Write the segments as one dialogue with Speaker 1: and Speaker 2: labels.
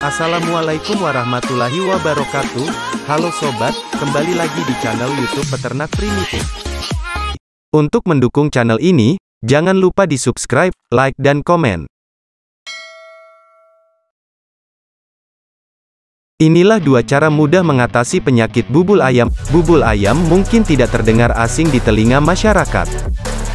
Speaker 1: Assalamualaikum warahmatullahi wabarakatuh. Halo sobat, kembali lagi di channel YouTube Peternak Primitif. Untuk mendukung channel ini, jangan lupa di subscribe, like dan komen. Inilah dua cara mudah mengatasi penyakit bubul ayam. Bubul ayam mungkin tidak terdengar asing di telinga masyarakat.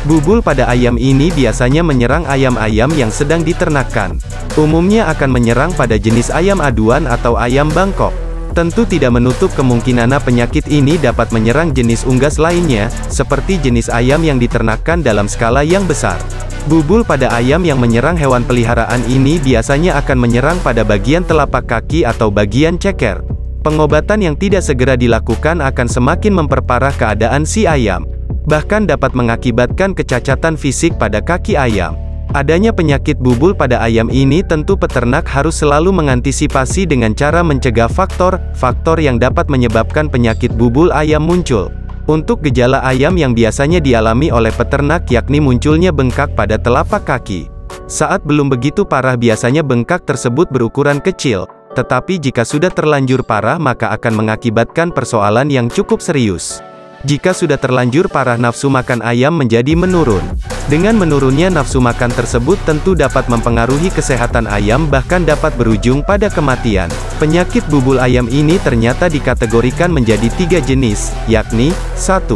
Speaker 1: Bubul pada ayam ini biasanya menyerang ayam-ayam yang sedang diternakkan. Umumnya akan menyerang pada jenis ayam aduan atau ayam Bangkok. Tentu tidak menutup kemungkinan penyakit ini dapat menyerang jenis unggas lainnya, seperti jenis ayam yang diternakkan dalam skala yang besar. Bubul pada ayam yang menyerang hewan peliharaan ini biasanya akan menyerang pada bagian telapak kaki atau bagian ceker. Pengobatan yang tidak segera dilakukan akan semakin memperparah keadaan si ayam. Bahkan dapat mengakibatkan kecacatan fisik pada kaki ayam. Adanya penyakit bubul pada ayam ini tentu peternak harus selalu mengantisipasi dengan cara mencegah faktor-faktor yang dapat menyebabkan penyakit bubul ayam muncul. Untuk gejala ayam yang biasanya dialami oleh peternak yakni munculnya bengkak pada telapak kaki. Saat belum begitu parah biasanya bengkak tersebut berukuran kecil, tetapi jika sudah terlanjur parah maka akan mengakibatkan persoalan yang cukup serius. Jika sudah terlanjur parah nafsu makan ayam menjadi menurun. Dengan menurunnya nafsu makan tersebut tentu dapat mempengaruhi kesehatan ayam bahkan dapat berujung pada kematian. Penyakit bubul ayam ini ternyata dikategorikan menjadi 3 jenis, yakni 1.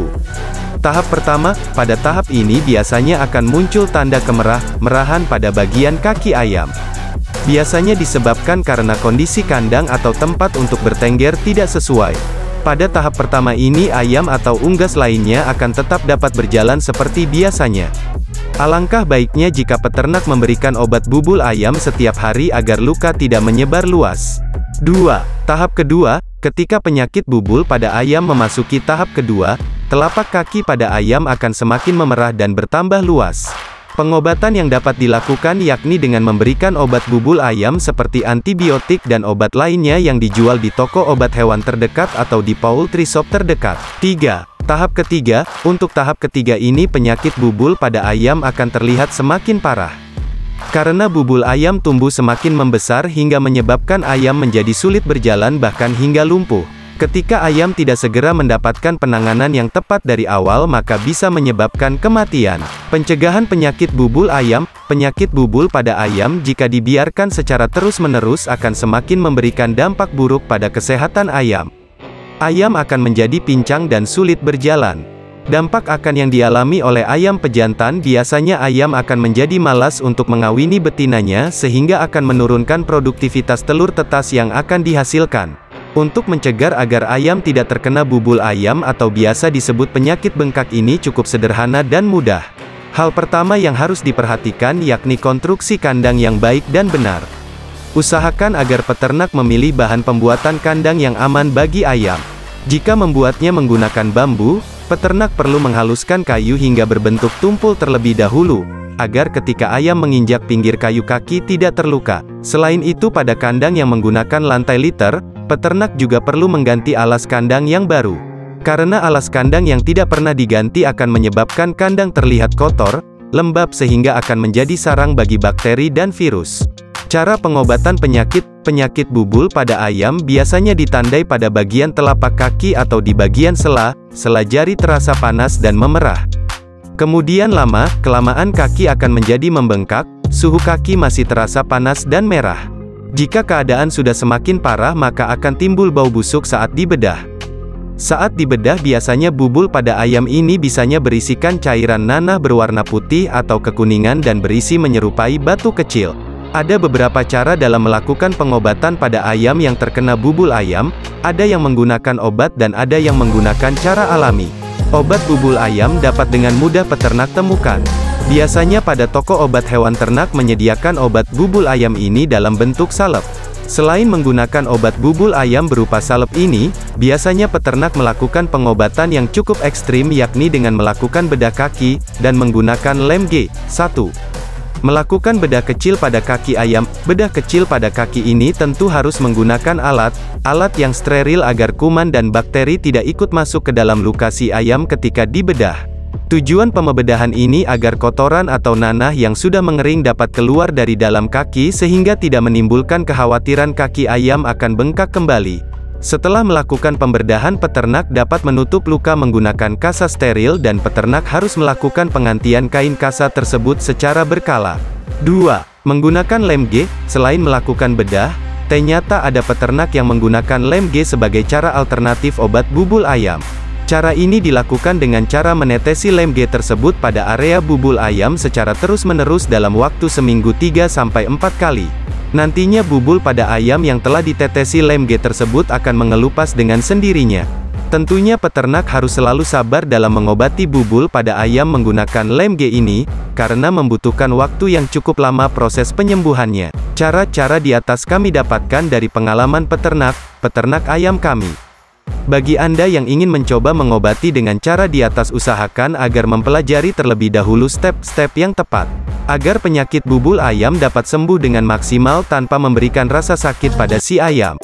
Speaker 1: Tahap pertama, pada tahap ini biasanya akan muncul tanda kemerahan pada bagian kaki ayam. Biasanya disebabkan karena kondisi kandang atau tempat untuk bertengger tidak sesuai. Pada tahap pertama ini ayam atau unggas lainnya akan tetap dapat berjalan seperti biasanya. Alangkah baiknya jika peternak memberikan obat bubul ayam setiap hari agar luka tidak menyebar luas. 2. Tahap kedua, ketika penyakit bubul pada ayam memasuki tahap kedua, telapak kaki pada ayam akan semakin memerah dan bertambah luas. Pengobatan yang dapat dilakukan yakni dengan memberikan obat bubul ayam seperti antibiotik dan obat lainnya yang dijual di toko obat hewan terdekat atau di poultry shop terdekat. 3. Tahap ketiga, untuk tahap ketiga ini penyakit bubul pada ayam akan terlihat semakin parah. Karena bubul ayam tumbuh semakin membesar hingga menyebabkan ayam menjadi sulit berjalan bahkan hingga lumpuh. Ketika ayam tidak segera mendapatkan penanganan yang tepat dari awal maka bisa menyebabkan kematian. Pencegahan penyakit bubul ayam. Penyakit bubul pada ayam jika dibiarkan secara terus-menerus akan semakin memberikan dampak buruk pada kesehatan ayam. Ayam akan menjadi pincang dan sulit berjalan. Dampak akan yang dialami oleh ayam pejantan biasanya ayam akan menjadi malas untuk mengawini betinanya sehingga akan menurunkan produktivitas telur tetas yang akan dihasilkan. Untuk mencegah agar ayam tidak terkena bubul ayam atau biasa disebut penyakit bengkak ini cukup sederhana dan mudah. Hal pertama yang harus diperhatikan yakni konstruksi kandang yang baik dan benar. Usahakan agar peternak memilih bahan pembuatan kandang yang aman bagi ayam. Jika membuatnya menggunakan bambu, peternak perlu menghaluskan kayu hingga berbentuk tumpul terlebih dahulu, agar ketika ayam menginjak pinggir kayu kaki tidak terluka. Selain itu pada kandang yang menggunakan lantai liter, peternak juga perlu mengganti alas kandang yang baru. Karena alas kandang yang tidak pernah diganti akan menyebabkan kandang terlihat kotor, lembab sehingga akan menjadi sarang bagi bakteri dan virus. Cara pengobatan penyakit bubul pada ayam biasanya ditandai pada bagian telapak kaki atau di bagian sela jari terasa panas dan memerah. Kemudian kelamaan kaki akan menjadi membengkak, suhu kaki masih terasa panas dan merah. Jika keadaan sudah semakin parah maka akan timbul bau busuk saat dibedah. Saat dibedah biasanya bubul pada ayam ini bisanya berisikan cairan nanah berwarna putih atau kekuningan dan berisi menyerupai batu kecil. Ada beberapa cara dalam melakukan pengobatan pada ayam yang terkena bubul ayam, ada yang menggunakan obat dan ada yang menggunakan cara alami. Obat bubul ayam dapat dengan mudah peternak temukan. Biasanya pada toko obat hewan ternak menyediakan obat bubul ayam ini dalam bentuk salep. Selain menggunakan obat bubul ayam berupa salep ini, biasanya peternak melakukan pengobatan yang cukup ekstrim yakni dengan melakukan bedah kaki, dan menggunakan lem G1. Melakukan bedah kecil pada kaki ayam. Bedah kecil pada kaki ini tentu harus menggunakan alat yang steril agar kuman dan bakteri tidak ikut masuk ke dalam luka si ayam ketika dibedah. Tujuan pembedahan ini agar kotoran atau nanah yang sudah mengering dapat keluar dari dalam kaki sehingga tidak menimbulkan kekhawatiran kaki ayam akan bengkak kembali. Setelah melakukan pembedahan, peternak dapat menutup luka menggunakan kasa steril dan peternak harus melakukan penggantian kain kasa tersebut secara berkala. 2. Menggunakan lem G. Selain melakukan bedah, ternyata ada peternak yang menggunakan lem G sebagai cara alternatif obat bubul ayam. Cara ini dilakukan dengan cara menetesi lem G tersebut pada area bubul ayam secara terus-menerus dalam waktu seminggu 3-4 kali. Nantinya bubul pada ayam yang telah ditetesi lem G tersebut akan mengelupas dengan sendirinya. Tentunya peternak harus selalu sabar dalam mengobati bubul pada ayam menggunakan lem G ini, karena membutuhkan waktu yang cukup lama proses penyembuhannya. Cara-cara di atas kami dapatkan dari pengalaman peternak ayam kami. Bagi Anda yang ingin mencoba mengobati dengan cara di atas, usahakan agar mempelajari terlebih dahulu step-step yang tepat, agar penyakit bubul ayam dapat sembuh dengan maksimal tanpa memberikan rasa sakit pada si ayam.